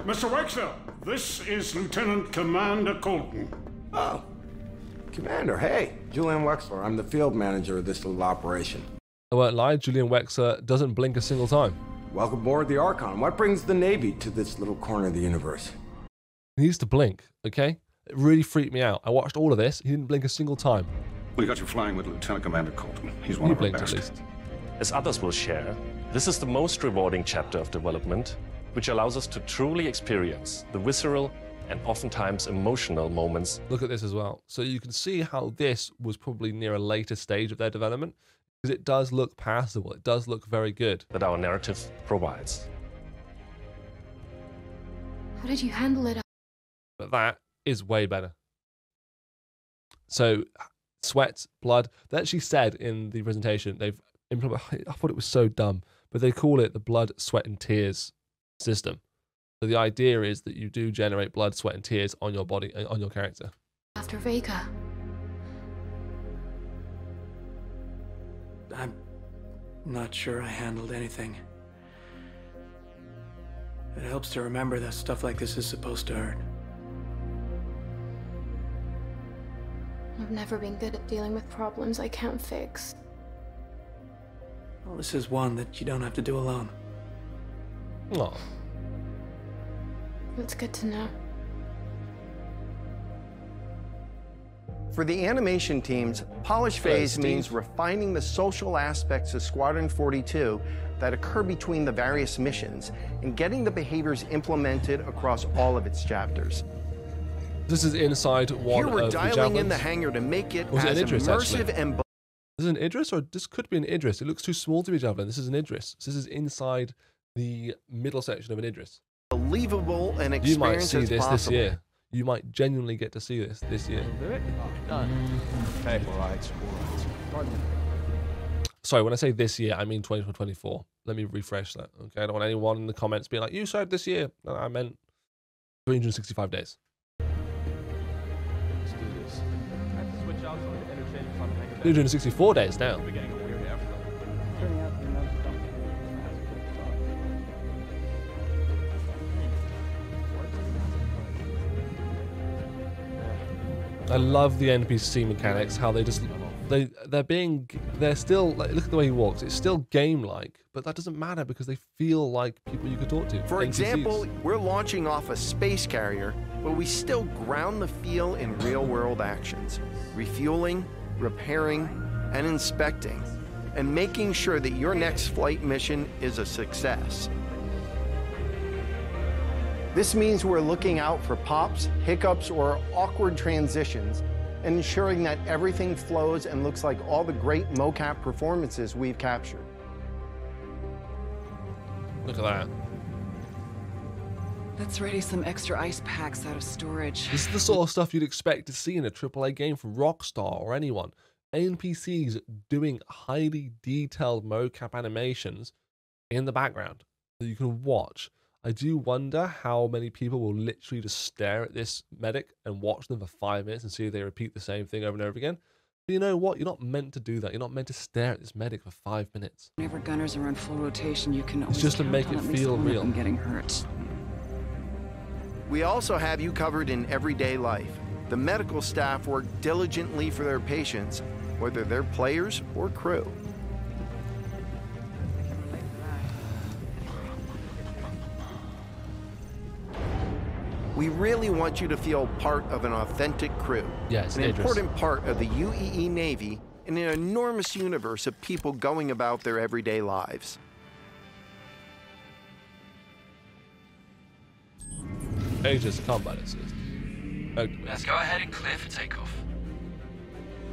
Mr. Wexler, this is Lieutenant Commander Colton. Oh, Commander, hey. Julian Wexler, I'm the field manager of this little operation. I won't lie, Julian Wexler doesn't blink a single time. Welcome aboard the Archon. What brings the Navy to this little corner of the universe? He needs to blink, okay? It really freaked me out. I watched all of this. He didn't blink a single time. We got you flying with Lieutenant Commander Colton. He's one of our best. At least. As others will share, this is the most rewarding chapter of development, which allows us to truly experience the visceral and oftentimes emotional moments. Look at this as well. So you can see how this was probably near a later stage of their development, because it does look passable. It does look very good. That our narrative provides. How did you handle it? But that is way better. So, sweat, blood. They actually said in the presentation, they've implemented, I thought it was so dumb, but they call it the blood, sweat, and tears system. So the idea is that you do generate blood, sweat, and tears on your body, on your character. After Vega. I'm not sure I handled anything. It helps to remember that stuff like this is supposed to hurt. I've never been good at dealing with problems I can't fix. Well, this is one that you don't have to do alone. Oh. That's good to know. For the animation teams, polish phase means refining the social aspects of Squadron 42 that occur between the various missions and getting the behaviors implemented across all of its chapters. This is inside one Here we're of the dialing in the javelins. hangar to make it Was as it an Idris, immersive actually? and... This is an Idris, or this could be an Idris. It looks too small to be a javelin. This is an Idris. This is inside the middle section of an Idris. believable and You might experience see as this possible. year. You might genuinely get to see this year. Do it? Done. Okay. All right. Sorry, when I say this year, I mean 2024. Let me refresh that. Okay, I don't want anyone in the comments being like, "You said this year." No, I meant 365 days. Let's do this. I have to switch out some of the interchange from 364 days now. Beginning of weird after. I love the NPC mechanics. How they just they're still like, look at the way he walks. It's still game-like, but that doesn't matter because they feel like people you could talk to. For NPCs. example, we're launching off a space carrier, but we still ground the feel in real-world actions, refueling, repairing, and inspecting, and making sure that your next flight mission is a success. This means we're looking out for pops, hiccups, or awkward transitions, and ensuring that everything flows and looks like all the great mocap performances we've captured. Look at that. Let's ready some extra ice packs out of storage. This is the sort of stuff you'd expect to see in a AAA game from Rockstar or anyone. NPCs doing highly detailed mocap animations in the background that you can watch. I do wonder how many people will literally just stare at this medic and watch them for 5 minutes and see if they repeat the same thing over and over again. But you know what? You're not meant to do that. You're not meant to stare at this medic for 5 minutes. Whenever gunners are on full rotation, you can always just to count make on it at least feel one of real. them getting hurt. We also have you covered in everyday life. The medical staff work diligently for their patients, whether they're players or crew. We really want you to feel part of an authentic crew. Yes, an Idris. important part of the UEE Navy in an enormous universe of people going about their everyday lives. Aegis combat assist. Okay. Let's go ahead and clear for takeoff.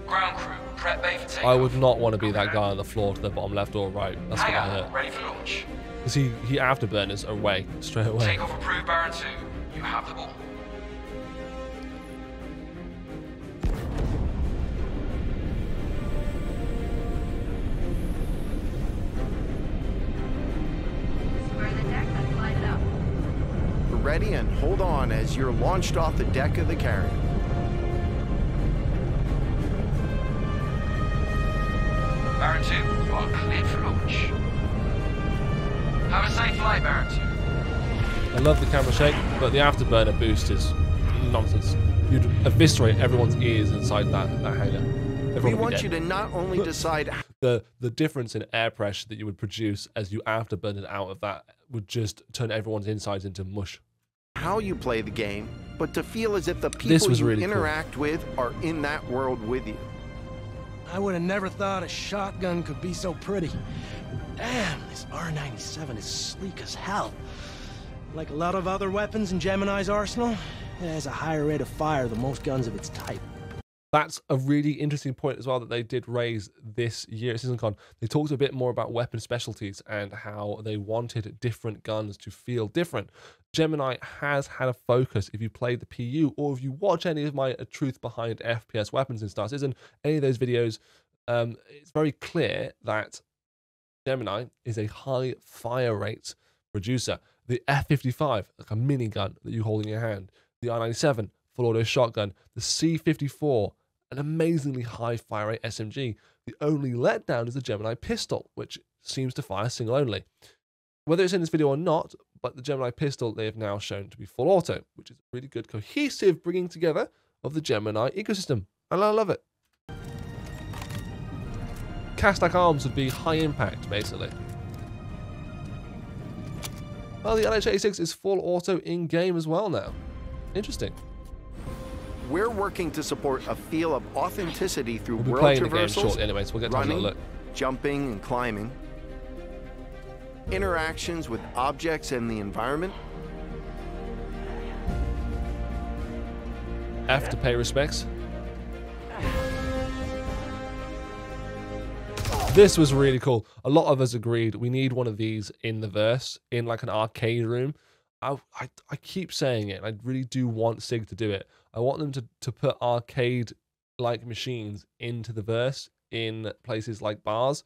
Ground crew, prep bay for takeoff. I would not want to be that guy on the floor to the bottom left or right. That's gonna Hangar, hurt. ready for launch. Because he afterburners away straight away. Takeoff approved, Baron 2. You have the ball. ready and hold on as you're launched off the deck of the carrier. Baron 2, you are cleared for launch. Have a safe flight, Baron 2. I love the camera shake, but the afterburner boost is nonsense. You'd eviscerate everyone's ears inside that hangar. We want you to not only decide the difference in air pressure that you would produce as you afterburn it out of that would just turn everyone's insides into mush. how you play the game, but to feel as if the people you really interact with are in that world with you. I would have never thought a shotgun could be so pretty. Damn, this R97 is sleek as hell. Like a lot of other weapons in Gemini's arsenal, it has a higher rate of fire than most guns of its type. That's a really interesting point as well that they did raise this year at SeasonCon. They talked a bit more about weapon specialties and how they wanted different guns to feel different. Gemini has had a focus. If you play the PU or if you watch any of my Truth Behind FPS Weapons in StarCitizen, any of those videos, it's very clear that Gemini is a high fire rate producer. The F55, like a minigun that you hold in your hand. The R97, full auto shotgun. The C54, an amazingly high fire rate SMG. The only letdown is the Gemini pistol, which seems to fire single only. Whether it's in this video or not, but the Gemini pistol they have now shown to be full auto, which is a really good cohesive bringing together of the Gemini ecosystem. And I love it. Cast-stack arms would be high impact, basically. Well, the LH86 is full auto in-game as well now. Interesting. We're working to support a feel of authenticity through We'll be world playing the game traversals, shortly anyway, so we'll get to have a running, look. jumping, and climbing, interactions with objects and the environment, F to pay respects. This was really cool. A lot of us agreed we need one of these in the verse, in like an arcade room. I keep saying it. I really do want SIG to do it. I want them to put arcade-like machines into the verse in places like bars.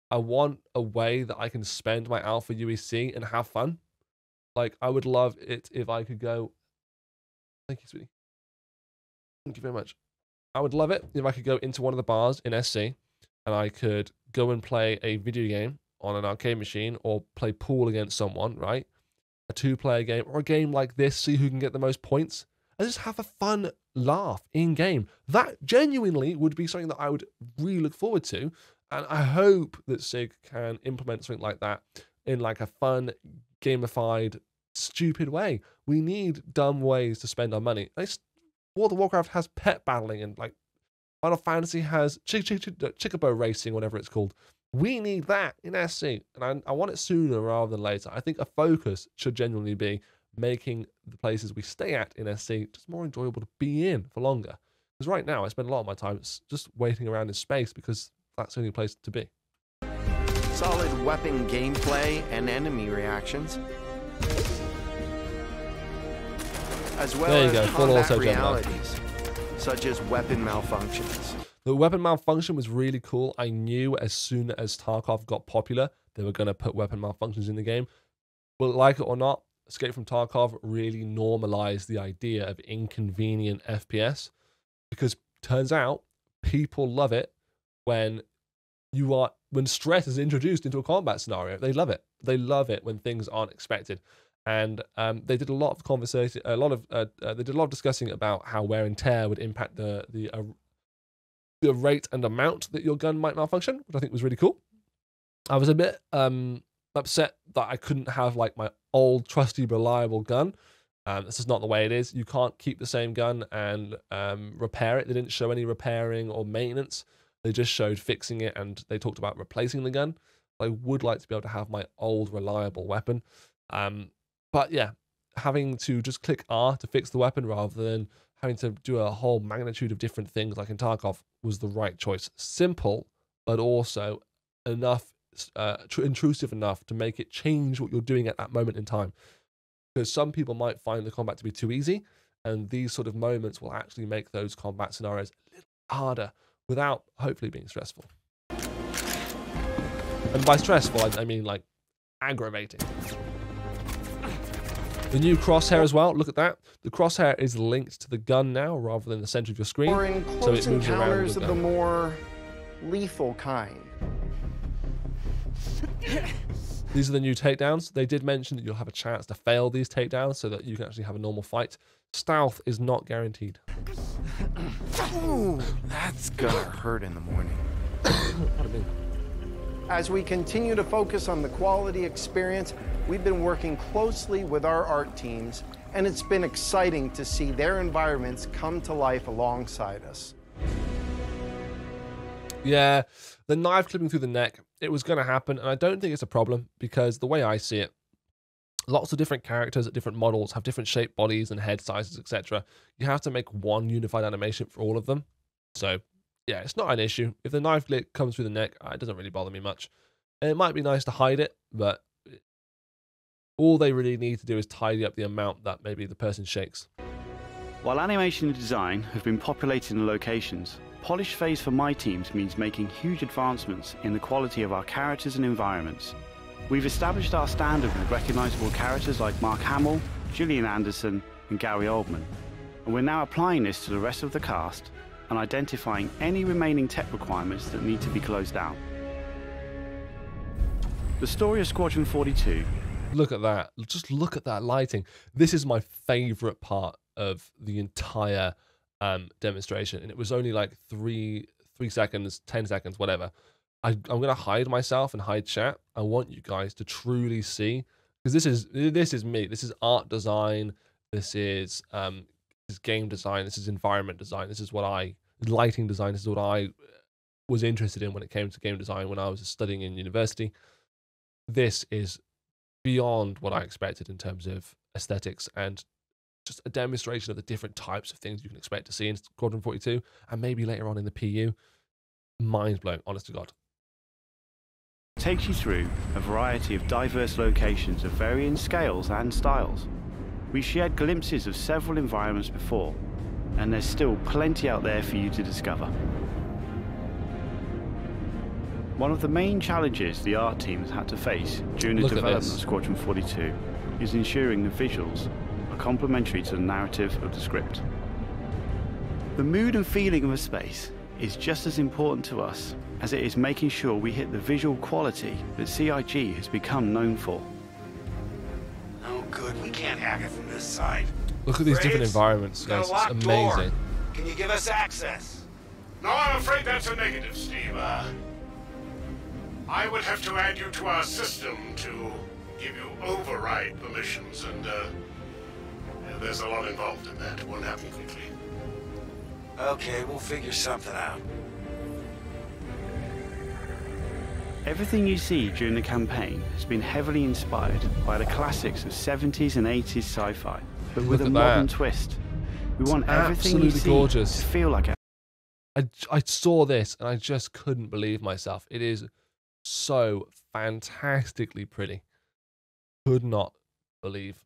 I want a way that I can spend my Alpha UEC and have fun. Like, I would love it if I could go... Thank you, sweetie. Thank you very much. I would love it if I could go into one of the bars in SC and I could go and play a video game on an arcade machine or play pool against someone, right? A two-player game or a game like this, see who can get the most points, and just have a fun laugh in-game. That genuinely would be something that I would really look forward to, and I hope that SIG can implement something like that in like a fun, gamified, stupid way. We need dumb ways to spend our money. World of Warcraft has pet battling, and like Final Fantasy has Chickabow racing, whatever it's called. We need that in SC, and I want it sooner rather than later. I think a focus should genuinely be making the places we stay at in SC just more enjoyable to be in for longer. Because right now, I spend a lot of my time just waiting around in space because that's the only place to be. solid weapon gameplay and enemy reactions, as well as combat realities, such as weapon malfunctions. The weapon malfunction was really cool. I knew as soon as Tarkov got popular, they were going to put weapon malfunctions in the game. But like it or not, Escape from Tarkov really normalized the idea of inconvenient FPS, because turns out people love it when stress is introduced into a combat scenario. They love it. They love it when things aren't expected. And they did a lot of conversation, they did a lot of discussing about how wear and tear would impact the rate and amount that your gun might malfunction, which I think was really cool. I was a bit upset that I couldn't have like my old trusty reliable gun. This is not the way it is. You can't keep the same gun and repair it. They didn't show any repairing or maintenance. They just showed fixing it, and they talked about replacing the gun. I would like to be able to have my old reliable weapon. But yeah, having to just click R to fix the weapon rather than having to do a whole magnitude of different things like in Tarkov was the right choice. Simple, but also enough intrusive enough to make it change what you're doing at that moment in time. Because some people might find the combat to be too easy, and these sort of moments will actually make those combat scenarios a little harder without hopefully being stressful. And by stressful, I mean like aggravating. The new crosshair as well. Look at that. The crosshair is linked to the gun now rather than the center of your screen. Or in So close it moves around encounters the of the gun. more lethal kind. These are the new takedowns. They did mention that you'll have a chance to fail these takedowns so that you can actually have a normal fight. Stealth is not guaranteed. Ooh, that's gonna hurt in the morning. As we continue to focus on the quality experience, we've been working closely with our art teams, and it's been exciting to see their environments come to life alongside us. Yeah, the knife clipping through the neck, it was going to happen, and I don't think it's a problem because the way I see it, lots of different characters at different models have different shaped bodies and head sizes, etc. You have to make one unified animation for all of them. So, yeah, it's not an issue. If the knife clip comes through the neck, it doesn't really bother me much. It might be nice to hide it, but all they really need to do is tidy up the amount that maybe the person shakes. While animation and design have been populated in locations, polish phase for my teams means making huge advancements in the quality of our characters and environments. We've established our standard with recognizable characters like Mark Hamill, Gillian Anderson, and Gary Oldman, and we're now applying this to the rest of the cast and identifying any remaining tech requirements that need to be closed out. The story of Squadron 42. Look at that. Just look at that lighting. This is my favorite part of the entire demonstration, and it was only like 3 seconds, 10 seconds, whatever. I'm going to hide myself and hide chat. I want you guys to truly see, because this is me. This is art design. This is game design. This is environment design. This is lighting design. This is what I was interested in when it came to game design when I was studying in university. This is beyond what I expected in terms of aesthetics and just a demonstration of the different types of things you can expect to see in Squadron 42 and maybe later on in the PU. Mind blown, honest to God. Takes you through a variety of diverse locations of varying scales and styles. We shared glimpses of several environments before, and there's still plenty out there for you to discover. One of the main challenges the art team has had to face during the development of Squadron 42 is ensuring the visuals are complementary to the narrative of the script. The mood and feeling of a space is just as important to us as it is making sure we hit the visual quality that CIG has become known for. Oh good, we can't hack it from this side. Look at these different environments, guys. It's amazing. Can you give us access? No, I'm afraid that's a negative, Steve. I would have to add you to our system to give you override permissions, and there's a lot involved in that. It won't happen quickly. Okay, we'll figure something out. Everything you see during the campaign has been heavily inspired by the classics of 70s and 80s sci-fi, but with a modern twist. We want everything you see gorgeous. to feel like it. I saw this and I just couldn't believe myself. It is so fantastically pretty. Could not believe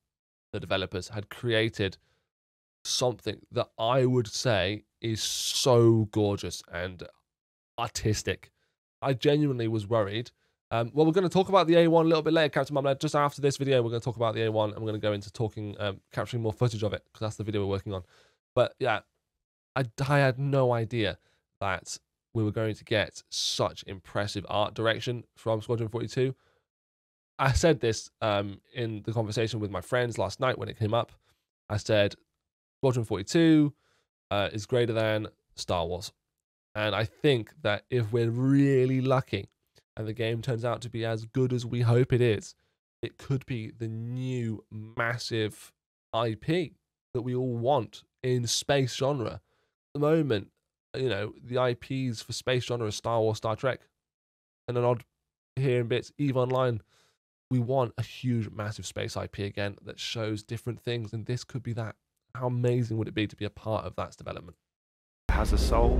the developers had created something that I would say is so gorgeous and artistic. I genuinely was worried. Well, we're going to talk about the A1 a little bit later, Captain Marmalade. Just after this video, we're going to talk about the A1 and we're going to go into talking, capturing more footage of it, because that's the video we're working on. But yeah, I had no idea that we were going to get such impressive art direction from Squadron 42. I said this in the conversation with my friends last night when it came up. I said, Squadron 42 is greater than Star Wars. And I think that if we're really lucky and the game turns out to be as good as we hope it is, it could be the new massive IP that we all want in space genre. At the moment, you know, the IPs for space genre are Star Wars, Star Trek, and an odd here in bits, EVE Online. We want a huge, massive space IP again that shows different things, and this could be that. How amazing would it be to be a part of that development? It has a soul,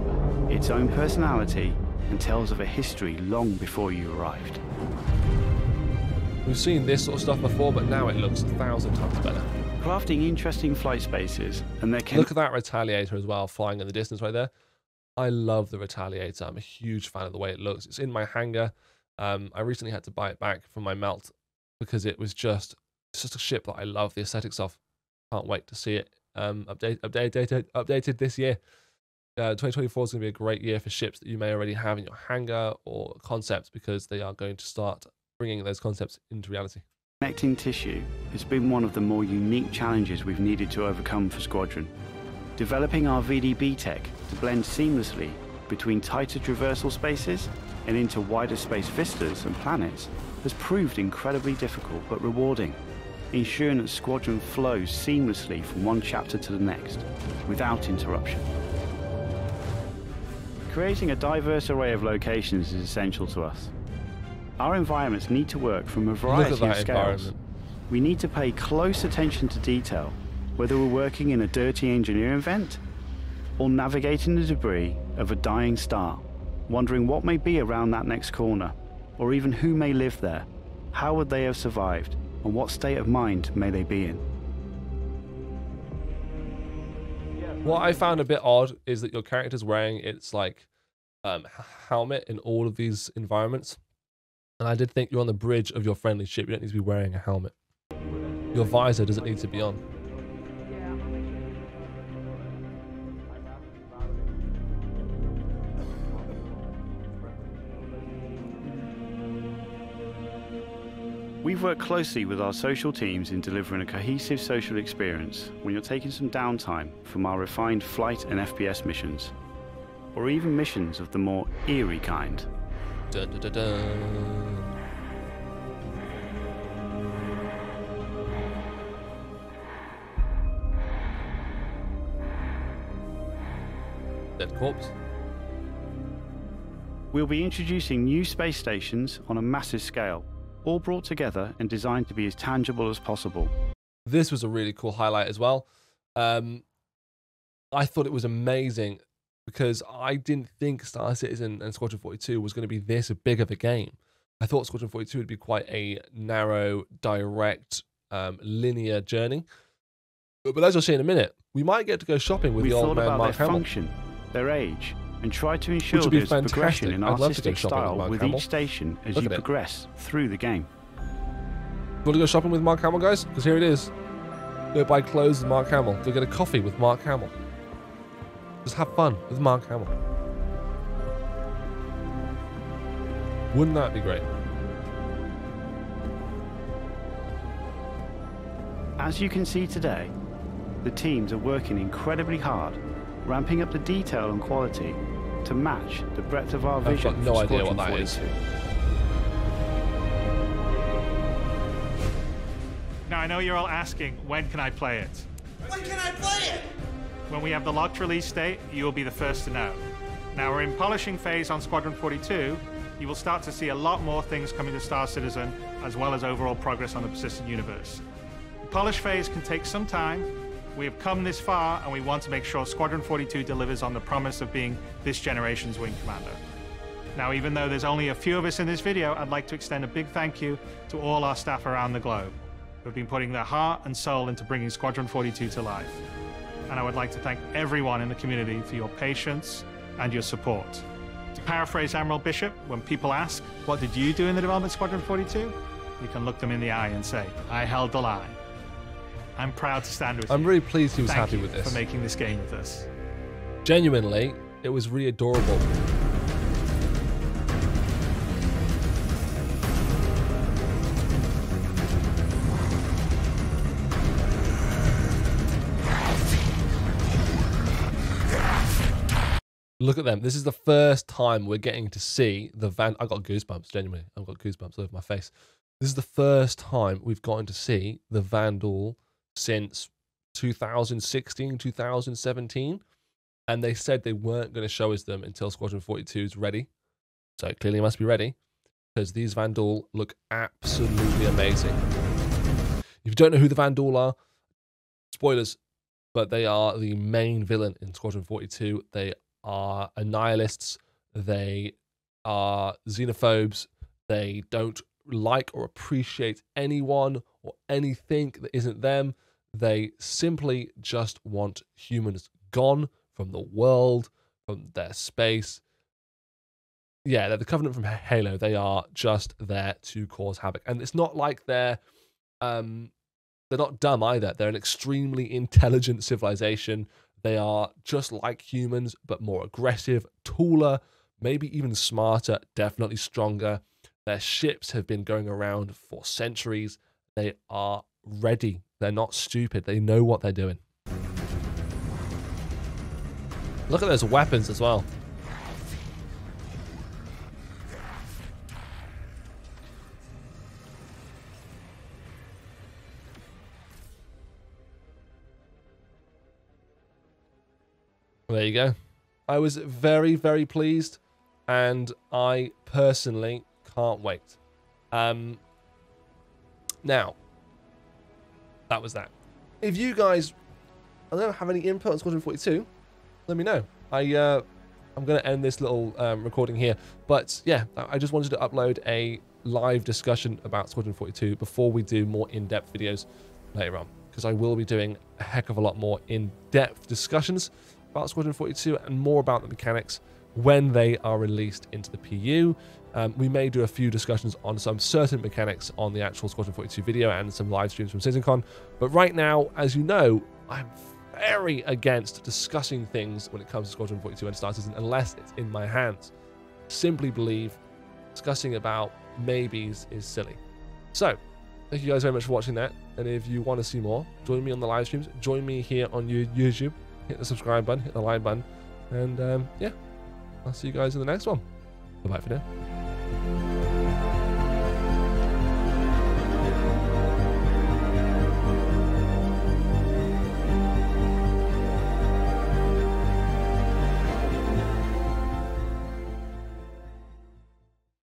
its own personality, and tells of a history long before you arrived. We've seen this sort of stuff before, but now it looks 1,000 times better. Crafting interesting flight spaces, and there can... Look at that Retaliator as well, flying in the distance right there. I love the Retaliator. I'm a huge fan of the way it looks. It's in my hangar. I recently had to buy it back from my melt because it was just It's just a ship that I love the aesthetics of. Can't wait to see it updated this year. 2024 is going to be a great year for ships that you may already have in your hangar or concepts, because they are going to start bringing those concepts into reality. Connecting tissue has been one of the more unique challenges we've needed to overcome for Squadron. Developing our VDB tech to blend seamlessly between tighter traversal spaces and into wider space vistas and planets has proved incredibly difficult but rewarding, ensuring that Squadron flows seamlessly from one chapter to the next, without interruption. Creating a diverse array of locations is essential to us. Our environments need to work from a variety of scales. We need to pay close attention to detail, whether we're working in a dirty engineering vent or navigating the debris of a dying star, wondering what may be around that next corner, or even who may live there, how would they have survived, and what state of mind may they be in. What I found a bit odd is that your character's wearing its like helmet in all of these environments. And I did think you're on the bridge of your friendly ship. You don't need to be wearing a helmet. Your visor doesn't need to be on. We've worked closely with our social teams in delivering a cohesive social experience when you're taking some downtime from our refined flight and FPS missions, or even missions of the more eerie kind. Dun, dun, dun, dun. Dead corpse. We'll be introducing new space stations on a massive scale, all brought together and designed to be as tangible as possible. This was a really cool highlight as well. I thought it was amazing because I didn't think StarCitizen and Squadron 42 was going to be this big of a game. I thought Squadron 42 would be quite a narrow, direct, linear journey. But as you'll see in a minute, we might get to go shopping with the old man Mark Hamill. We've thought about their function, their age, and try to ensure there's progression in artistic style with each station as you progress through the game. You want to go shopping with Mark Hamill, guys? Because here it is. Go buy clothes with Mark Hamill. Go get a coffee with Mark Hamill. Just have fun with Mark Hamill. Wouldn't that be great? As you can see today, the teams are working incredibly hard, ramping up the detail and quality to match the breadth of our vision. I've got no idea what that is. Now I know you're all asking, when can I play it? When can I play it? When we have the locked release date, you will be the first to know. Now we're in polishing phase on Squadron 42. You will start to see a lot more things coming to StarCitizen, as well as overall progress on the persistent universe. The polish phase can take some time. We have come this far, and we want to make sure Squadron 42 delivers on the promise of being this generation's wing commander. Now, even though there's only a few of us in this video, I'd like to extend a big thank you to all our staff around the globe who have been putting their heart and soul into bringing Squadron 42 to life. And I would like to thank everyone in the community for your patience and your support. To paraphrase Admiral Bishop, when people ask, what did you do in the development of Squadron 42? You can look them in the eye and say, I held the line. I'm proud to stand with you. I'm really pleased he was Thank happy you with this. for making this game with us. Genuinely, it was really adorable. Look at them. This is the first time we're getting to see the van. I got goosebumps, genuinely. I've got goosebumps over my face. This is the first time we've gotten to see the Vandal since 2016, 2017. And they said they weren't going to show us them until Squadron 42 is ready. So it clearly must be ready, because these Vandal look absolutely amazing. If you don't know who the Vandal are, spoilers, but they are the main villain in Squadron 42. They are annihilists. They are xenophobes. They don't like or appreciate anyone or anything that isn't them. They simply just want humans gone from the world, from their space. Yeah, they're the Covenant from Halo. They are just there to cause havoc. And it's not like they're they're not dumb either. They're an extremely intelligent civilization. They are just like humans, but more aggressive, taller, maybe even smarter, definitely stronger. Their ships have been going around for centuries. They are ready. They're not stupid. They know what they're doing. Look at those weapons as well. There you go. I was very, very pleased, and I personally can't wait. Now, that was that. If you guys, I don't know, have any input on Squadron 42, let me know. I'm going to end this little recording here, but yeah, I just wanted to upload a live discussion about Squadron 42 before we do more in-depth videos later on, because I will be doing a heck of a lot more in-depth discussions about Squadron 42 and more about the mechanics when they are released into the PU. We may do a few discussions on some certain mechanics on the actual Squadron 42 video and some live streams from CitizenCon. But right now, as you know, I'm very against discussing things when it comes to Squadron 42 and StarCitizen unless it's in my hands. Simply believe discussing about maybes is silly. So, thank you guys very much for watching that. And if you want to see more, join me on the live streams. Join me here on YouTube. Hit the subscribe button, hit the like button. And yeah, I'll see you guys in the next one. Bye-bye for now.